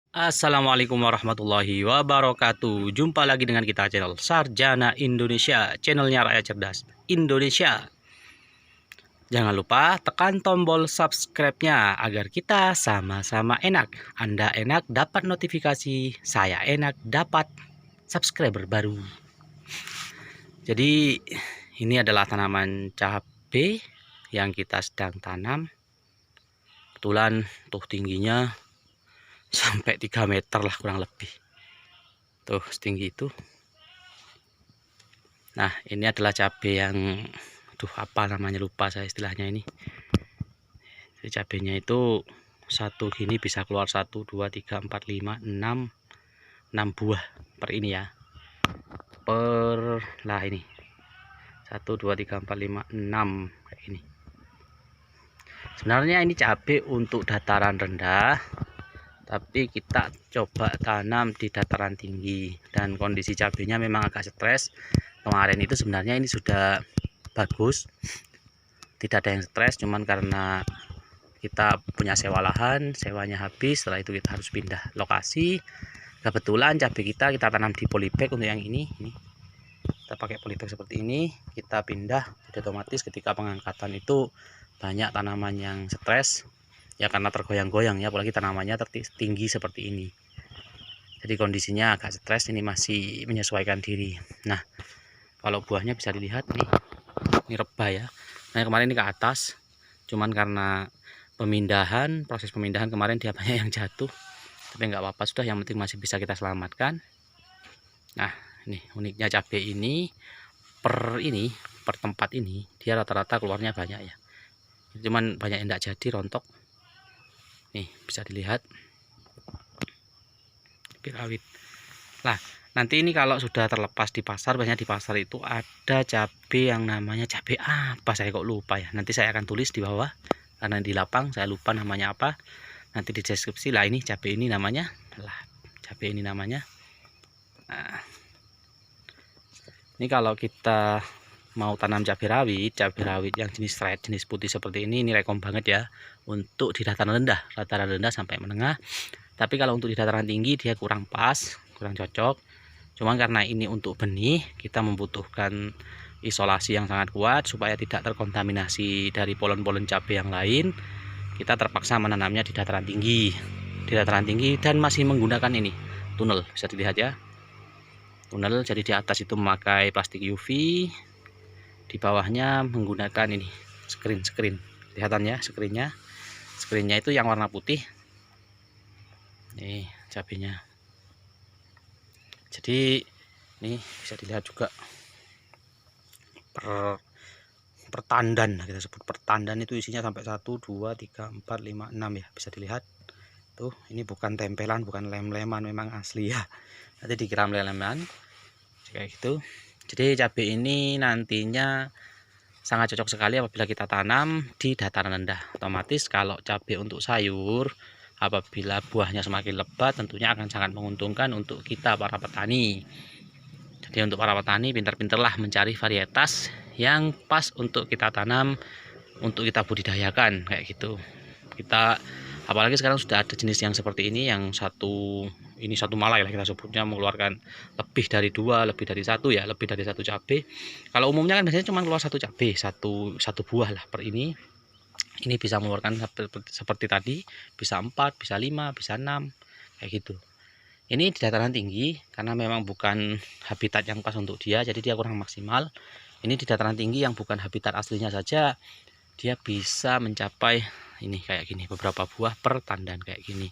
Assalamualaikum warahmatullahi wabarakatuh. Jumpa lagi dengan kita channel Sarjana Indonesia, channelnya rakyat cerdas Indonesia. Jangan lupa tekan tombol subscribe-nya agar kita sama-sama enak. Anda enak dapat notifikasi, saya enak dapat subscriber baru. Jadi ini adalah tanaman cabai yang kita sedang tanam. Kebetulan tuh tingginya sampai 3 meter lah kurang lebih. Tuh setinggi itu. Nah, ini adalah cabai yang apa namanya, lupa saya istilahnya ini. Jadi cabainya itu satu gini bisa keluar 1 2 3 4 5 6 buah per ini ya. Lah ini. 1 2 3 4 5 6 kayak ini. Sebenarnya ini cabai untuk dataran rendah, tapi kita coba tanam di dataran tinggi dan kondisi cabainya memang agak stres. Kemarin itu sebenarnya ini sudah bagus, tidak ada yang stres, cuman karena kita punya sewa lahan, sewanya habis, setelah itu kita harus pindah lokasi. Kebetulan cabai kita tanam di polybag untuk yang ini kita pakai polybag seperti ini, kita pindah. Jadi otomatis ketika pengangkatan itu banyak tanaman yang stres ya, karena tergoyang-goyang ya, apalagi tanamannya tinggi seperti ini. Jadi kondisinya agak stres, ini masih menyesuaikan diri. Nah, kalau buahnya bisa dilihat nih, ini rebah ya. Nah, kemarin ini ke atas, cuman karena proses pemindahan kemarin dia banyak yang jatuh, tapi nggak apa-apa, sudah, yang penting masih bisa kita selamatkan. Nah, ini uniknya cabai ini per tempat ini dia rata-rata keluarnya banyak ya, cuman banyak yang tidak jadi, rontok. Nih bisa dilihat cabai rawit. Nah, nanti ini kalau sudah terlepas di pasar, biasanya di pasar itu ada cabai yang namanya cabai apa, saya kok lupa ya. Nanti saya akan tulis di bawah, karena di lapang saya lupa namanya apa. Nanti di deskripsi lah, ini cabai ini namanya. Nah, ini kalau kita mau tanam cabai rawit yang jenis red, jenis putih seperti ini rekom banget ya untuk di dataran rendah sampai menengah. Tapi kalau untuk di dataran tinggi dia kurang pas, kurang cocok. Cuman karena ini untuk benih, kita membutuhkan isolasi yang sangat kuat supaya tidak terkontaminasi dari polen-polen cabai yang lain. Kita terpaksa menanamnya di dataran tinggi. Dan masih menggunakan ini tunnel, bisa dilihat ya. Tunnel, jadi di atas itu memakai plastik UV, di bawahnya menggunakan ini screen. Kelihatan ya screennya itu yang warna putih. Nih cabenya. Jadi ini bisa dilihat juga pertandan, kita sebut pertandan, itu isinya sampai 1 2 3 4 5 6 ya, bisa dilihat tuh. Ini bukan tempelan, bukan lem-leman, memang asli ya, nanti dikira lem-leman kayak gitu. Jadi cabai ini nantinya sangat cocok sekali apabila kita tanam di dataran rendah. Otomatis kalau cabai untuk sayur, apabila buahnya semakin lebat, tentunya akan sangat menguntungkan untuk kita para petani. Jadi untuk para petani, pintar-pintarlah mencari varietas yang pas untuk kita tanam, untuk kita budidayakan kayak gitu. Kita apalagi sekarang sudah ada jenis yang seperti ini, yang satu malai lah kita sebutnya, mengeluarkan lebih dari 2, lebih dari 1 ya, lebih dari 1 cabai. Kalau umumnya kan biasanya cuma keluar 1 cabai, satu buah lah per ini. Ini bisa mengeluarkan seperti tadi, bisa 4, bisa 5, bisa 6 kayak gitu. Ini di dataran tinggi karena memang bukan habitat yang pas untuk dia, jadi dia kurang maksimal. Ini di dataran tinggi yang bukan habitat aslinya saja, dia bisa mencapai ini kayak gini, beberapa buah per tandan kayak gini.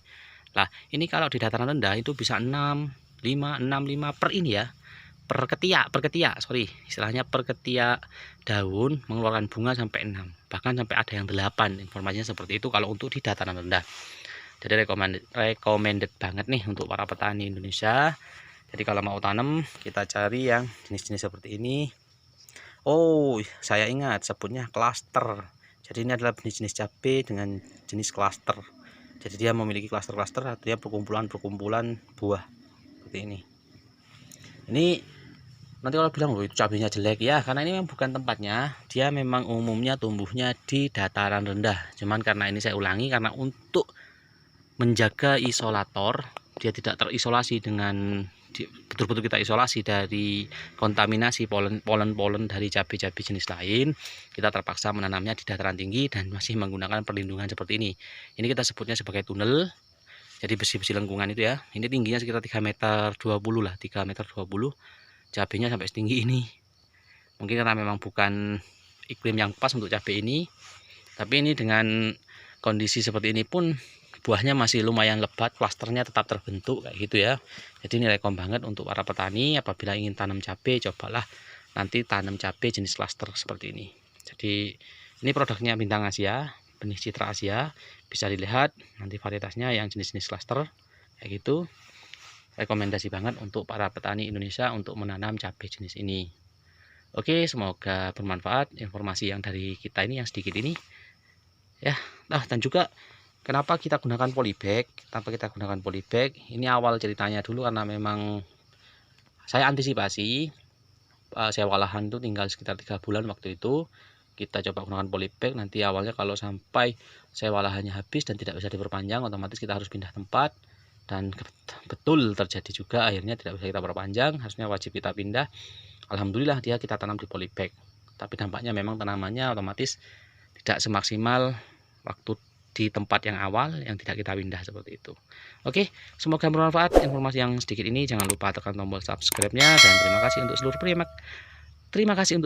Nah, ini kalau di dataran rendah itu bisa 6, 5 per ini ya. Per ketiak, istilahnya per ketiak daun mengeluarkan bunga sampai 6, bahkan sampai ada yang 8. Informasinya seperti itu kalau untuk di dataran rendah. Jadi recommended banget nih untuk para petani Indonesia. Jadi kalau mau tanam, kita cari yang jenis-jenis seperti ini. Oh, saya ingat sebutnya cluster. Jadi ini adalah jenis-jenis cabai dengan jenis cluster. Jadi dia memiliki cluster-cluster, artinya perkumpulan buah seperti ini. Ini nanti kalau bilang loh itu cabainya jelek ya, karena ini memang bukan tempatnya. Dia memang umumnya tumbuhnya di dataran rendah. Cuman karena ini saya ulangi, karena untuk menjaga isolator, dia tidak terisolasi dengan betul-betul kita isolasi dari kontaminasi polen dari cabai-cabai jenis lain, kita terpaksa menanamnya di dataran tinggi dan masih menggunakan perlindungan seperti ini. Ini kita sebutnya sebagai tunnel. Jadi besi-besi lengkungan itu ya. Ini tingginya sekitar 3,20 meter lah, 3,20 meter. Cabainya sampai setinggi ini. Mungkin karena memang bukan iklim yang pas untuk cabai ini. Tapi ini dengan kondisi seperti ini pun buahnya masih lumayan lebat, klasternya tetap terbentuk kayak gitu ya. Jadi ini rekom banget untuk para petani apabila ingin tanam cabai, cobalah nanti tanam cabai jenis klaster seperti ini. Jadi ini produknya Bintang Asia, benih Citra Asia, bisa dilihat nanti varietasnya yang jenis-jenis klaster kayak gitu. Rekomendasi banget untuk para petani Indonesia untuk menanam cabai jenis ini. Oke, semoga bermanfaat informasi yang dari kita ini yang sedikit ini ya. Nah, dan juga kenapa kita gunakan polybag? Ini awal ceritanya dulu karena memang saya antisipasi sewa lahan itu tinggal sekitar 3 bulan waktu itu. Kita coba gunakan polybag, nanti awalnya kalau sampai sewa lahannya habis dan tidak bisa diperpanjang, otomatis kita harus pindah tempat. Dan betul terjadi juga, akhirnya tidak bisa kita perpanjang, harusnya wajib kita pindah. Alhamdulillah dia kita tanam di polybag. Tapi dampaknya memang tanamannya otomatis tidak semaksimal waktu di tempat yang awal yang tidak kita pindah seperti itu. Oke, semoga bermanfaat informasi yang sedikit ini. Jangan lupa tekan tombol subscribe-nya dan terima kasih untuk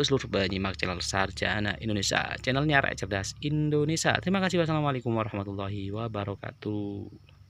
seluruh penyimak channel Sarjana Indonesia, channelnya Rakyat Cerdas Indonesia. Terima kasih. Wassalamualaikum warahmatullahi wabarakatuh.